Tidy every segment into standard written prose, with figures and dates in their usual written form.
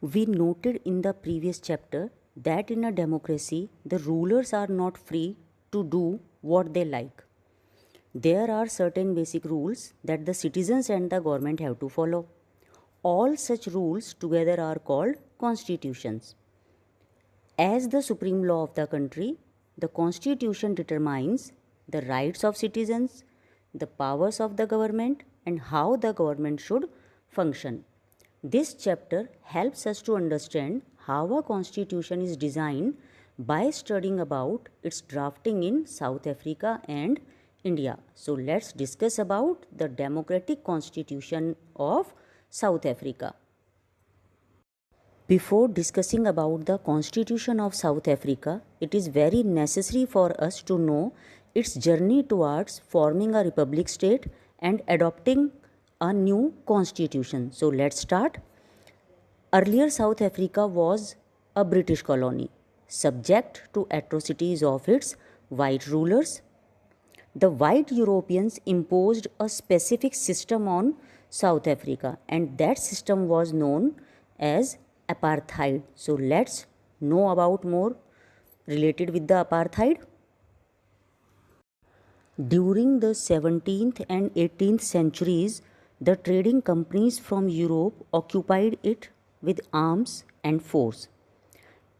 We noted in the previous chapter that in a democracy, the rulers are not free to do what they like. There are certain basic rules that the citizens and the government have to follow. All such rules together are called constitutions. As the supreme law of the country, the Constitution determines the rights of citizens, the powers of the government, and how the government should function. This chapter helps us to understand how a constitution is designed by studying about its drafting in South Africa and India. So let's discuss about the democratic constitution of South Africa. Before discussing about the Constitution of South Africa, it is very necessary for us to know its journey towards forming a republic state and adopting a new constitution. So let's start. Earlier South Africa was a British colony, subject to atrocities of its white rulers. The white Europeans imposed a specific system on South Africa, and that system was known as apartheid. So let's know about more related with the apartheid. During the 17th and 18th centuries, the trading companies from Europe occupied it with arms and force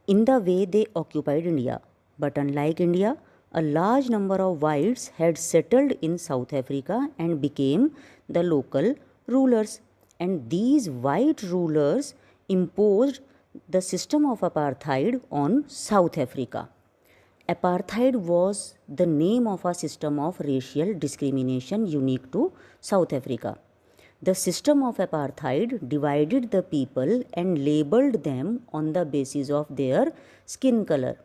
in the way they occupied India. But unlike India, a large number of whites had settled in South Africa and became the local rulers. And these white rulers imposed the system of apartheid on South Africa. Apartheid was the name of a system of racial discrimination unique to South Africa. The system of apartheid divided the people and labeled them on the basis of their skin color.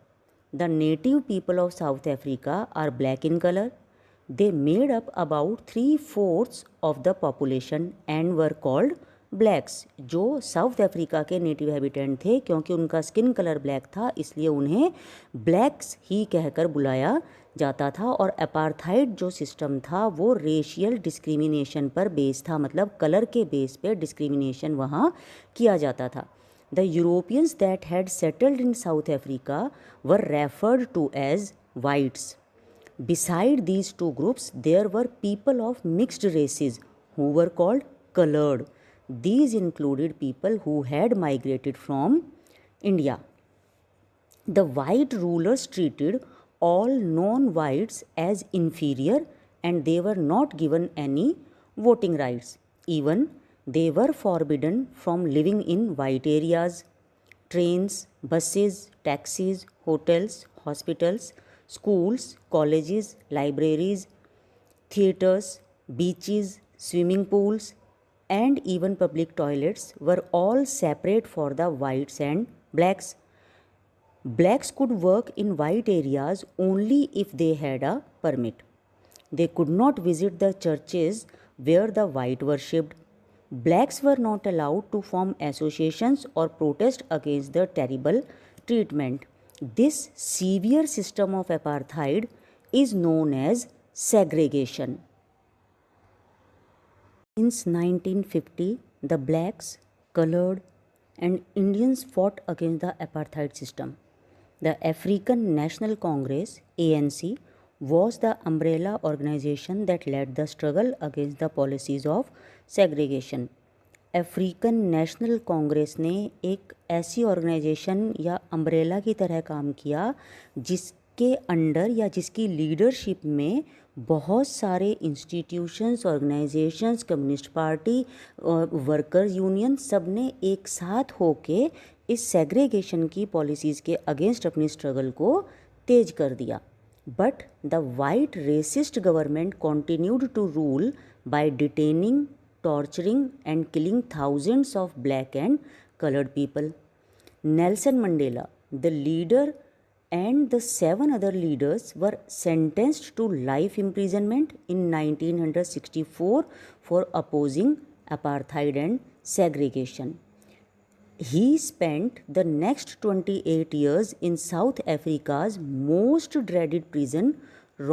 The native people of South Africa are black in color. They made up about 3/4 of the population and were called blacks. जो south Africa के native habitant थे, क्योंकि उनका skin colour black था, इसलिए उन्हें blacks ही कहकर बुलाया जाता था. और अपार्थाइड जो सिस्टम था वो रेशियल डिस्क्रिमिनेशन पर बेस था, मतलब कलर के बेस पे डिस्क्रिमिनेशन वहाँ किया जाता था. The Europeans that had settled in South Africa were referred to as whites. Beside these two groups, there were people of mixed races who were called colored. These included people who had migrated from India. The white rulers treated all non-whites as inferior and they were not given any voting rights. Even they were forbidden from living in white areas. Trains, buses, taxis, hotels, hospitals, schools, colleges, libraries, theatres, beaches, swimming pools, and even public toilets were all separate for the whites and blacks. Blacks could work in white areas only if they had a permit. They could not visit the churches where the white worshipped. Blacks were not allowed to form associations or protest against the terrible treatment. This severe system of apartheid is known as segregation. Since 1950, the blacks, colored, and Indians fought against the apartheid system. The African National Congress, ANC, was the umbrella organization that led the struggle against the policies of segregation. African national Congress ने एक ऐसी organisation या umbrella की तरह काम किया जिसके under या जिसकी लीडरशिप में बहुत सारे इंस्टीट्यूशंस, ऑर्गेनाइजेशंस, कम्युनिस्ट पार्टी और वर्कर्स यूनियन सब ने एक साथ होके इस सेग्रीगेशन की पॉलिसीज़ के अगेंस्ट अपनी स्ट्रगल को तेज कर दिया. But the white racist government continued to rule by detaining, torturing and killing thousands of black and colored people. Nelson Mandela, the leader, and the 7 other leaders were sentenced to life imprisonment in 1964 for opposing apartheid and segregation. He spent the next 28 years in South Africa's most dreaded prison,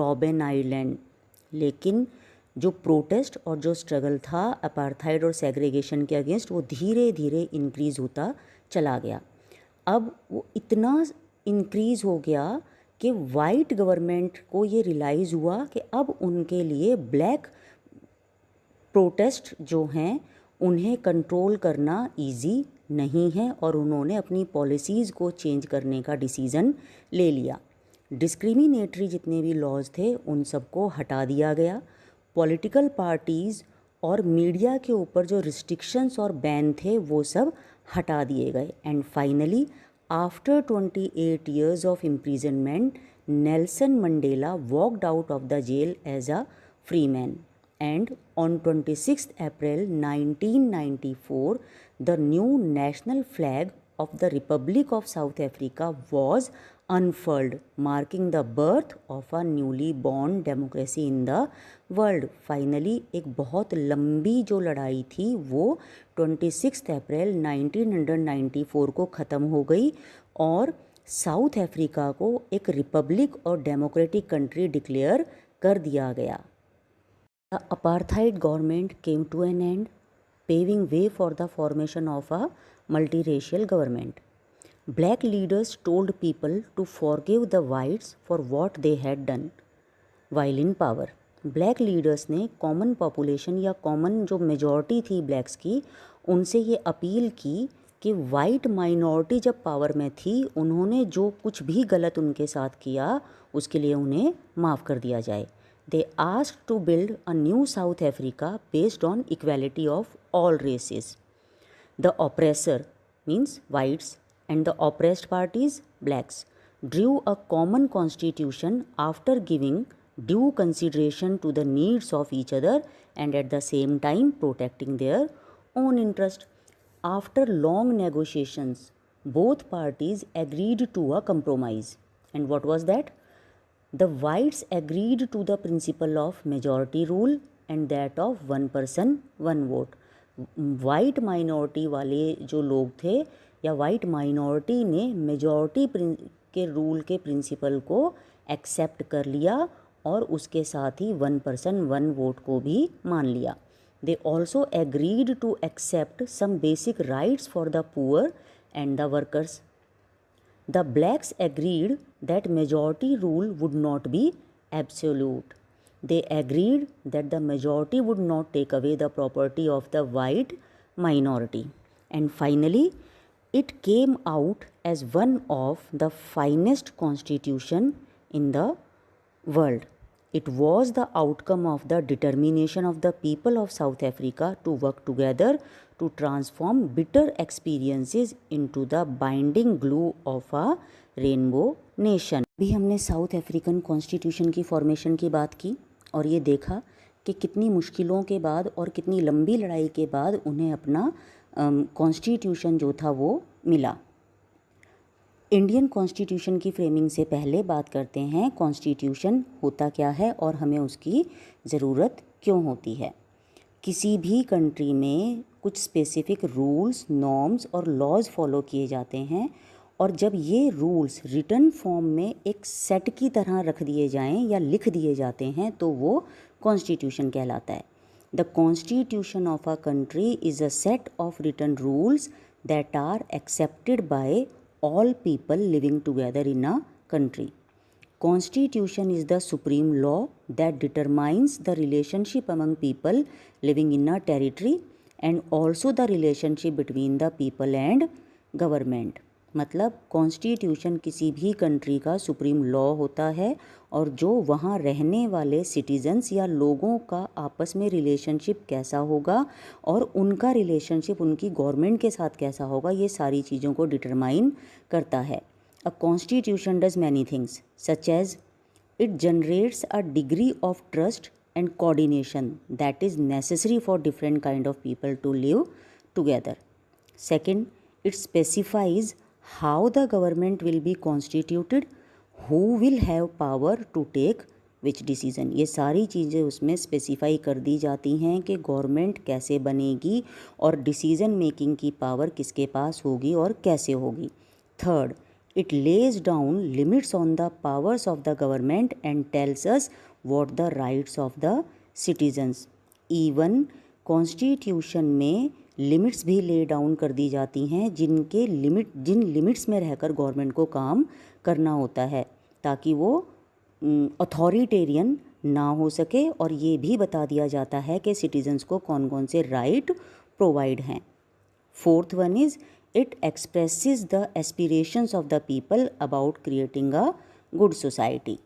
Robben Island. लेकिन जो protest और जो struggle था apartheid और segregation के against वो धीरे धीरे इंक्रीज़ होता चला गया। अब वो इतना इंक्रीज़ हो गया कि वाइट गवर्नमेंट को ये रियलाइज़ हुआ कि अब उनके लिए ब्लैक प्रोटेस्ट जो हैं उन्हें कंट्रोल करना इजी नहीं है, और उन्होंने अपनी पॉलिसीज़ को चेंज करने का डिसीज़न ले लिया। डिस्क्रिमिनेटरी जितने भी लॉज थे उन सबको हटा दिया गया। पॉलिटिकल पार्टीज़ और मीडिया के ऊपर जो रिस्ट्रिक्शंस और बैन थे वो सब हटा दिए गए। And finally after 28 years of imprisonment, Nelson Mandela walked out of the jail as a free man. And on 26th April 1994, the new national flag of the Republic of South Africa was unfurled, marking the birth of a newly born democracy in the world. Finally एक बहुत लंबी जो लड़ाई थी वो 26 अप्रैल 1994 को ख़त्म हो गई और साउथ अफ्रीका को एक रिपब्लिक और डेमोक्रेटिक कंट्री डिक्लेयर कर दिया गया। The apartheid government came to an end, paving way for the formation of a multiracial government. Black leaders told people to forgive the whites for what they had done while in power. Black leaders ने common population या common जो majority थी blacks की उनसे ये appeal की कि white minority जब पावर में थी उन्होंने जो कुछ भी गलत उनके साथ किया उसके लिए उन्हें माफ़ कर दिया जाए। They asked to build a new South Africa based on equality of all races. The oppressor, means whites, and the oppressed parties, blacks, drew a common constitution after giving due consideration to the needs of each other and at the same time protecting their own interest. After long negotiations, both parties agreed to a compromise. And what was that? The whites agreed to the principle of majority rule and that of one person one vote. White minority वाले जो लोग थे या white minority ने majority के rule के principal को accept कर लिया और उसके साथ ही वन पर्सन वन वोट को भी मान लिया। They also agreed to accept some basic rights for the poor and the workers. The blacks agreed that majority rule would not be absolute. They agreed that the majority would not take away the property of the white minority. And finally, it came out as one of the finest constitution in the world. It was the outcome of the determination of the people of South Africa to work together to transform bitter experiences into the binding glue of a rainbow nation. अभी हमने south African constitution की formation की बात की और ये देखा कि कितनी मुश्किलों के बाद और कितनी लंबी लड़ाई के बाद उन्हें अपना कॉन्स्टिट्यूशन जो था वो मिला। इंडियन कॉन्स्टिट्यूशन की फ्रेमिंग से पहले बात करते हैं कॉन्स्टिट्यूशन होता क्या है और हमें उसकी ज़रूरत क्यों होती है। किसी भी कंट्री में कुछ स्पेसिफिक रूल्स, नॉर्म्स और लॉज फॉलो किए जाते हैं और जब ये रूल्स रिटन फॉर्म में एक सेट की तरह रख दिए जाएं या लिख दिए जाते हैं तो वो कॉन्स्टिट्यूशन कहलाता है। The constitution of a country is a set of written rules that are accepted by all people living together in a country. Constitution is the supreme law that determines the relationship among people living in a territory and also the relationship between the people and government. मतलब constitution किसी भी country का supreme law होता है और जो वहाँ रहने वाले सिटीजन्स या लोगों का आपस में रिलेशनशिप कैसा होगा और उनका रिलेशनशिप उनकी गवर्नमेंट के साथ कैसा होगा ये सारी चीज़ों को डिटरमाइन करता है। A constitution does many things such as it generates a degree of trust and coordination that is necessary for different kind of people to live together. Second, it specifies how the government will be constituted, who will have power to take which decision. ये सारी चीज़ें उसमें specify कर दी जाती हैं कि government कैसे बनेगी और डिसीजन मेकिंग की पावर किसके पास होगी और कैसे होगी। Third, it lays down limits on the powers of the government and tells us what the rights of the citizens. Even constitution में लिमिट्स भी ले डाउन कर दी जाती हैं जिन लिमिट्स में रहकर गवर्नमेंट को काम करना होता है, ताकि वो अथॉरिटेरियन ना हो सके। और ये भी बता दिया जाता है कि सिटीजन्स को कौन कौन से राइट प्रोवाइड हैं। Fourth one is it expresses the aspirations of the people about creating a good society.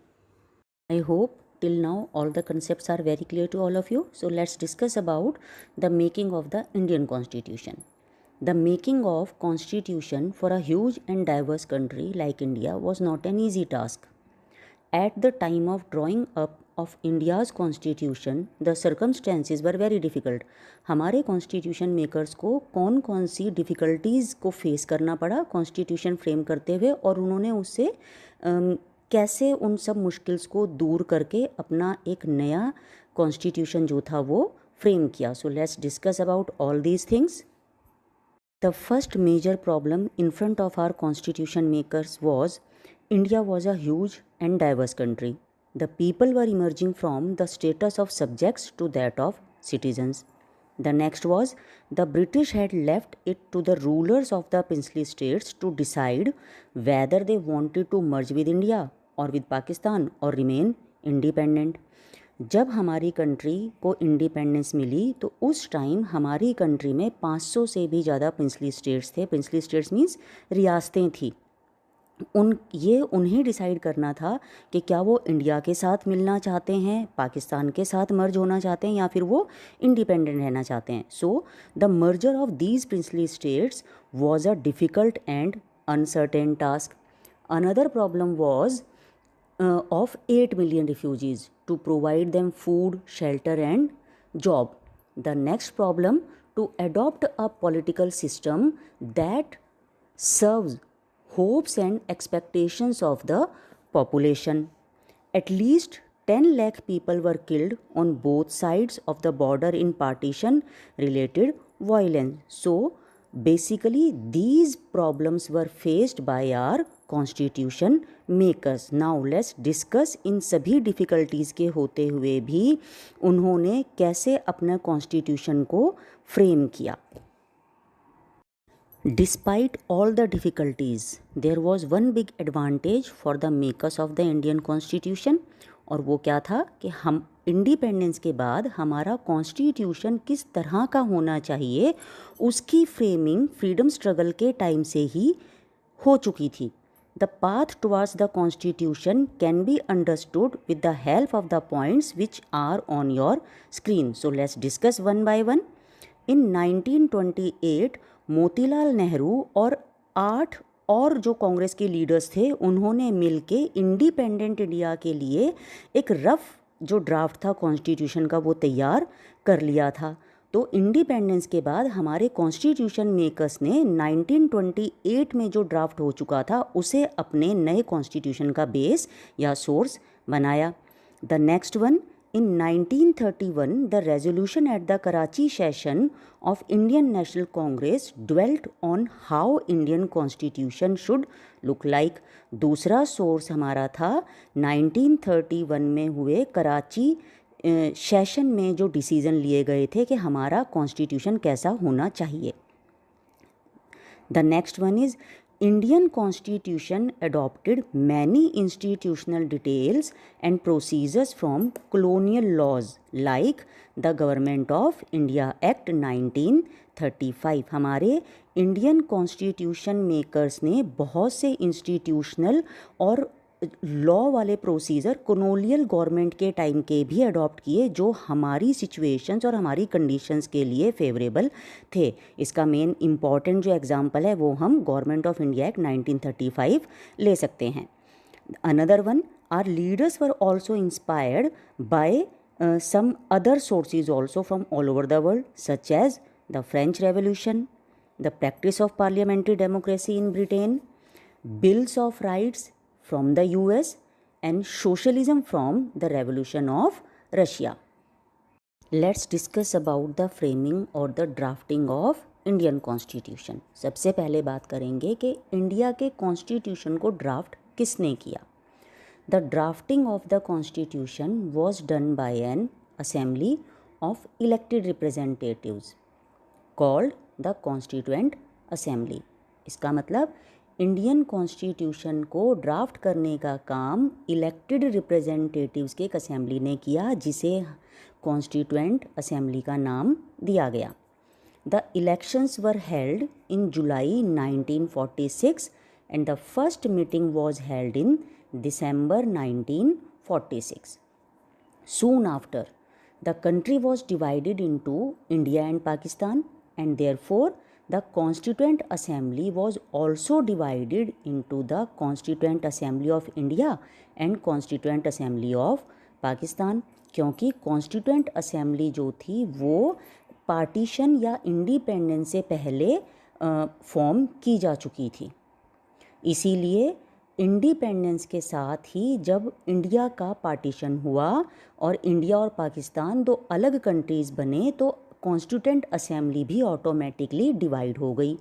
I hope till now all the concepts are very clear to all of you. So let's discuss about the making of the Indian Constitution. The making of Constitution for a huge and diverse country like India was not an easy task. At the time of drawing up of India's Constitution, the circumstances were very difficult. हमारे Constitution makers को कौन कौन सी difficulties को face करना पड़ा Constitution frame करते हुए, और उन्होंने उससे कैसे उन सब मुश्किल्स को दूर करके अपना एक नया कॉन्स्टिट्यूशन जो था वो फ्रेम किया। So let's discuss about all these things. The first major problem in front of our constitution makers was India was a huge and diverse country. The people were emerging from the status of subjects to that of citizens. The next was the British had left it to the rulers of the princely states to decide whether they wanted to merge with India or with Pakistan or remain independent. जब हमारी country को independence मिली तो उस time हमारी country में 500 से भी ज़्यादा प्रिंसली स्टेट्स थे. प्रिंसली स्टेट्स मीन्स रियासतें थी. उन्हें डिसाइड करना था कि क्या वो इंडिया के साथ मिलना चाहते हैं, पाकिस्तान के साथ मर्ज होना चाहते हैं, या फिर वो इंडिपेंडेंट रहना चाहते हैं. So the merger of these princely states was a difficult and uncertain task. Another problem was of 8 million refugees to provide them food, shelter and job. The next problem, to adopt a political system that serves hopes and expectations of the population. At least 10 lakh people were killed on both sides of the border in partition related violence. So basically these problems were faced by our constitution makers. Now let's discuss in सभी difficulties के होते हुए भी उन्होंने कैसे अपना constitution को frame किया. Despite all the difficulties there was one big advantage for the makers of the Indian constitution. और वो क्या था कि हम इंडिपेंडेंस के बाद हमारा कॉन्स्टिट्यूशन किस तरह का होना चाहिए उसकी फ्रेमिंग फ्रीडम स्ट्रगल के टाइम से ही हो चुकी थी. The path towards the Constitution can be understood with the help of the points which are on your screen. So let's discuss one by one. In 1928, Motilal Nehru और 8 और जो कांग्रेस के लीडर्स थे उन्होंने मिलके इंडिपेंडेंट इंडिया के लिए एक रफ जो ड्राफ्ट था कॉन्स्टिट्यूशन का वो तैयार कर लिया था. तो इंडिपेंडेंस के बाद हमारे कॉन्स्टिट्यूशन मेकर्स ने 1928 में जो ड्राफ्ट हो चुका था उसे अपने नए कॉन्स्टिट्यूशन का बेस या सोर्स बनाया. The next one, in 1931 the resolution at the Karachi session of Indian national Congress dwelt on how Indian constitution should look like. दूसरा सोर्स हमारा था 1931 में हुए कराची सेशन में जो डिसीज़न लिए गए थे कि हमारा कॉन्स्टिट्यूशन कैसा होना चाहिए. The next one is Indian constitution adopted many institutional details and procedures from colonial laws like the Government of India Act 1935. हमारे इंडियन कॉन्स्टिट्यूशन मेकर्स ने बहुत से इंस्टीट्यूशनल और लॉ वाले प्रोसीजर कॉलोनियल गवर्नमेंट के टाइम के भी अडॉप्ट किए जो हमारी सिचुएशंस और हमारी कंडीशंस के लिए फेवरेबल थे. इसका मेन इम्पॉर्टेंट जो एग्जांपल है वो हम गवर्नमेंट ऑफ इंडिया एक्ट 1935 ले सकते हैं. Another one, our leaders were also inspired by some other sources also from all over the world, such as the French Revolution, the practice of parliamentary democracy in Britain, bills of rights from the US, and socialism from the revolution of Russia. Let's discuss about the framing or the drafting of Indian constitution. सबसे पहले बात करेंगे कि India के constitution को draft किसने किया. The drafting of the constitution was done by N assembly of elected representatives. called the Constituent Assembly. इसका मतलब इंडियन कॉन्स्टिट्यूशन को ड्राफ्ट करने का काम इलेक्टेड रिप्रेजेंटेटिव्स के एक असेंबली ने किया, जिसे कॉन्स्टिट्यूएंट असेंबली का नाम दिया गया. The elections were held in July 1946 and the first meeting was held in December 1946. Soon after, the country was divided into India and Pakistan, and therefore the Constituent Assembly was also divided into the Constituent Assembly of India and Constituent Assembly of Pakistan. क्योंकि Constituent Assembly जो थी वो partition या independence से पहले form की जा चुकी थी. इसीलिए इंडिपेंडेंस के साथ ही जब इंडिया का पार्टीशन हुआ और इंडिया और पाकिस्तान दो अलग कंट्रीज़ बने, तो कॉन्स्टिट्यूएंट असेंबली भी ऑटोमेटिकली डिवाइड हो गई.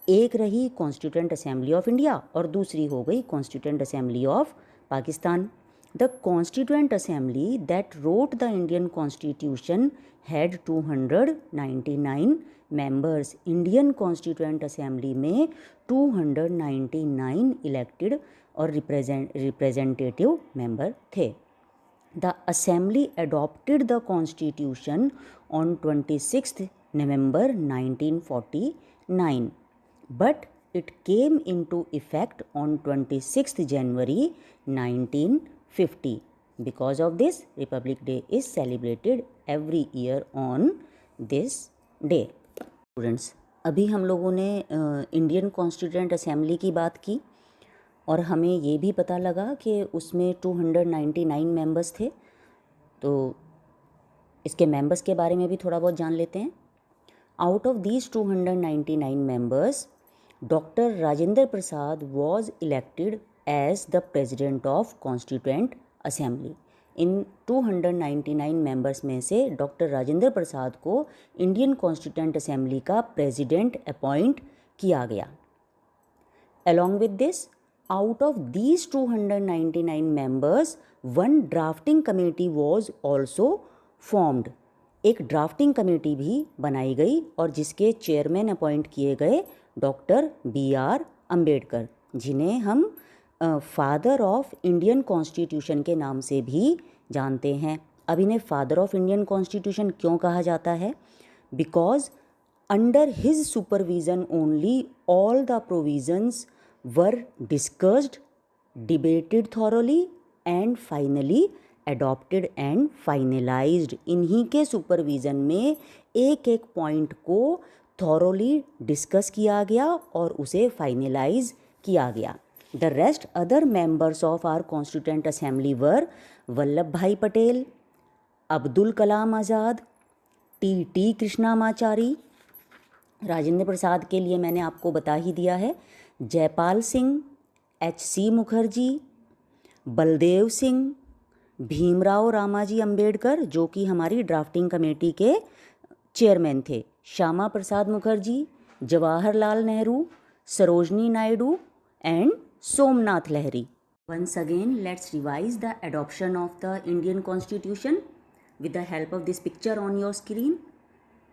एक रही कॉन्स्टिट्यूएंट असेंबली ऑफ इंडिया और दूसरी हो गई constituent assembly of Pakistan. The Constituent Assembly that wrote the Indian Constitution had 299 members. Indian Constituent Assembly में 299 elected और representative member थे. The Assembly adopted the Constitution on 26th November 1949, but it came into effect on 26th January 1950. Because of this, Republic Day is celebrated every year on this day. Students, अभी हम लोगों ने Indian constituent assembly की बात की और हमें ये भी पता लगा कि उसमें 299 मेंबर्स थे. तो इसके मेंबर्स के बारे में भी थोड़ा बहुत जान लेते हैं. Out of these 299 members, doctor Rajendra Prasad was elected as the president of Constituent Assembly. In 299 members में से डॉक्टर राजेंद्र प्रसाद को इंडियन कॉन्स्टिट्यूएंट असेंबली का प्रेसिडेंट अपॉइंट किया गया. Along with this, out of these 299 members, one drafting committee was also formed. एक drafting committee भी बनाई गई और जिसके चेयरमैन अपॉइंट किए गए डॉक्टर BR अम्बेडकर, जिन्हें हम फादर ऑफ इंडियन कॉन्स्टिट्यूशन के नाम से भी जानते हैं. अब इन्हें फादर ऑफ इंडियन कॉन्स्टिट्यूशन क्यों कहा जाता है? Because under his supervision only all the provisions were discussed, debated thoroughly and finally adopted and finalised. इन्हीं के सुपरविज़न में एक एक पॉइंट को थॉरोली डिस्कस किया गया और उसे फाइनलाइज किया गया. The rest other members of our Constituent Assembly were Vallabh भाई पटेल, अब्दुल कलाम आज़ाद, T कृष्णामाचारी. राजेंद्र प्रसाद के लिए मैंने आपको बता ही दिया है. जयपाल सिंह, HC मुखर्जी, बलदेव सिंह, भीमराव रामाजी अम्बेडकर जो कि हमारी ड्राफ्टिंग कमेटी के चेयरमैन थे, Shyama Prasad Mukherjee, Jawaharlal Nehru, Sarojini Naidu and Somnath Lahiri. Once again, let's revise the adoption of the Indian Constitution with the help of this picture on your screen.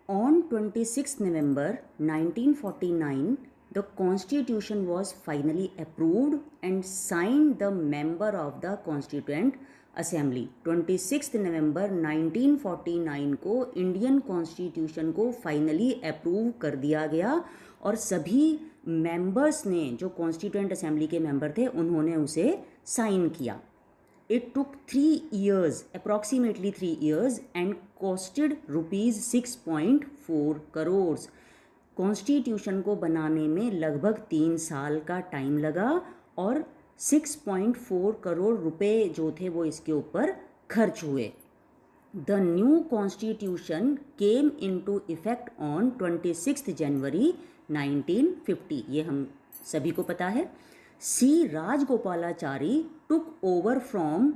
On 26th November 1949, the Constitution was finally approved and signed the member of the Constituent Assembly. 26 नवंबर 1949 को Indian constitution को finally approve कर दिया गया और सभी members ने, जो constituent assembly के मेंबर थे, उन्होंने उसे साइन किया. It took 3 years, approximately 3 years and costed ₹6.4 crores. Constitution को बनाने में लगभग 3 साल का टाइम लगा और 6.4 करोड़ रुपए जो थे वो इसके ऊपर खर्च हुए. The new constitution came into effect on 26 जनवरी 1950. ये हम सभी को पता है. C. Rajagopalachari took over from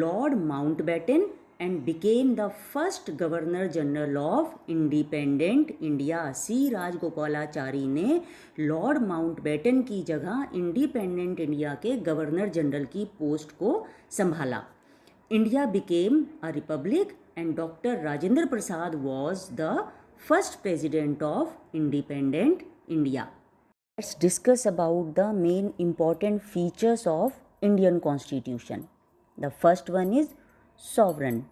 Lord Mountbatten and became the first Governor General of Independent India. C. Rajagopalachari ने लॉर्ड माउंटबेटन की जगह इंडिपेंडेंट इंडिया के गवर्नर जनरल की पोस्ट को संभाला. India became a republic and Dr. Rajendra Prasad was the first president of independent India. Let's discuss about the main important features of Indian Constitution. The first one is sovereign.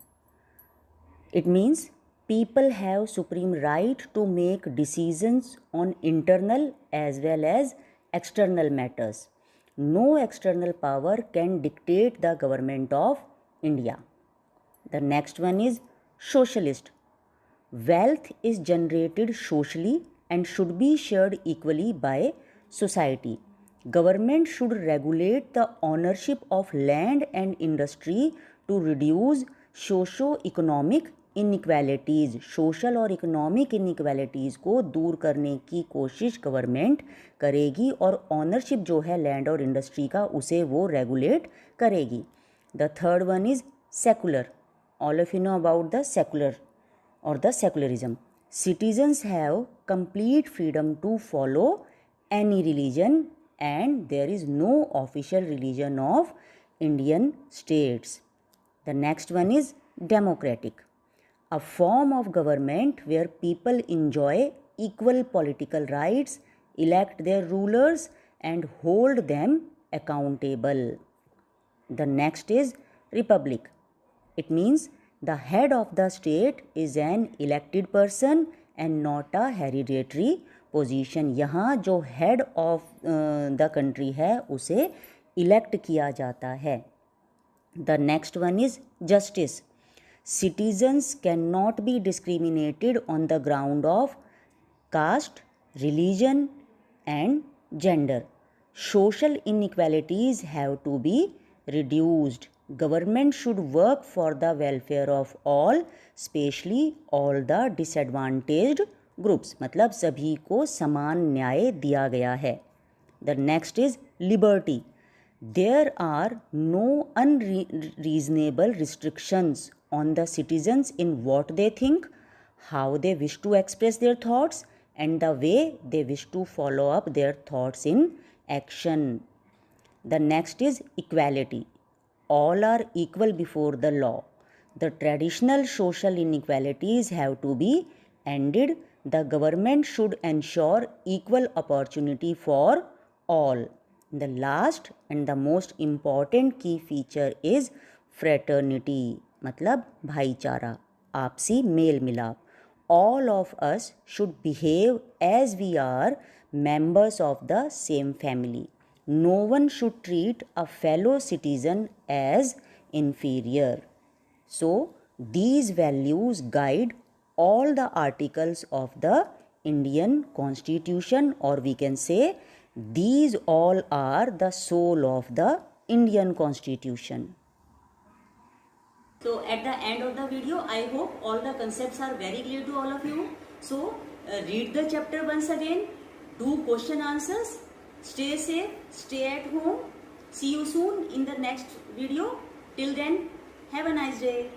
It means people have supreme right to make decisions on internal as well as external matters. No external power can dictate the government of India. The next one is socialist. Wealth is generated socially and should be shared equally by society. Government should regulate the ownership of land and industry to reduce socio-economic inequalities, social और economic inequalities को दूर करने की कोशिश government करेगी और ownership जो है लैंड और इंडस्ट्री का उसे वो रेगुलेट करेगी. The third one is secular. All of you know about the secular or the secularism. Citizens have complete freedom to follow any religion and there is no official religion of Indian states. The next one is democratic. A form of government where people enjoy equal political rights, elect their rulers and hold them accountable. The next is republic. It means the head of the state is an elected person and not a hereditary position. यहाँ जो head of the country है उसे elect किया जाता है. The next one is justice. Citizens cannot be discriminated on the ground of caste, religion and gender. Social inequalities have to be reduced. Government should work for the welfare of all, especially all the disadvantaged groups. मतलब सभी को समान न्याय दिया गया है. The next is liberty. There are no unreasonable restrictions on the citizens in what they think, how they wish to express their thoughts and the way they wish to follow up their thoughts in action. The next is equality. All are equal before the law. The traditional social inequalities have to be ended. The government should ensure equal opportunity for all. The last and the most important key feature is fraternity. मतलब भाईचारा, आपसी mail मिलाप. All of us should behave as we are members of the same family. No one should treat a fellow citizen as inferior. So, these values guide all the articles of the Indian Constitution, or we can say these all are the soul of the Indian Constitution. So, at the end of the video, I hope all the concepts are very clear to all of you. So, read the chapter once again, do question answers. Stay safe, stay at home. See you soon in the next video. Till then, have a nice day.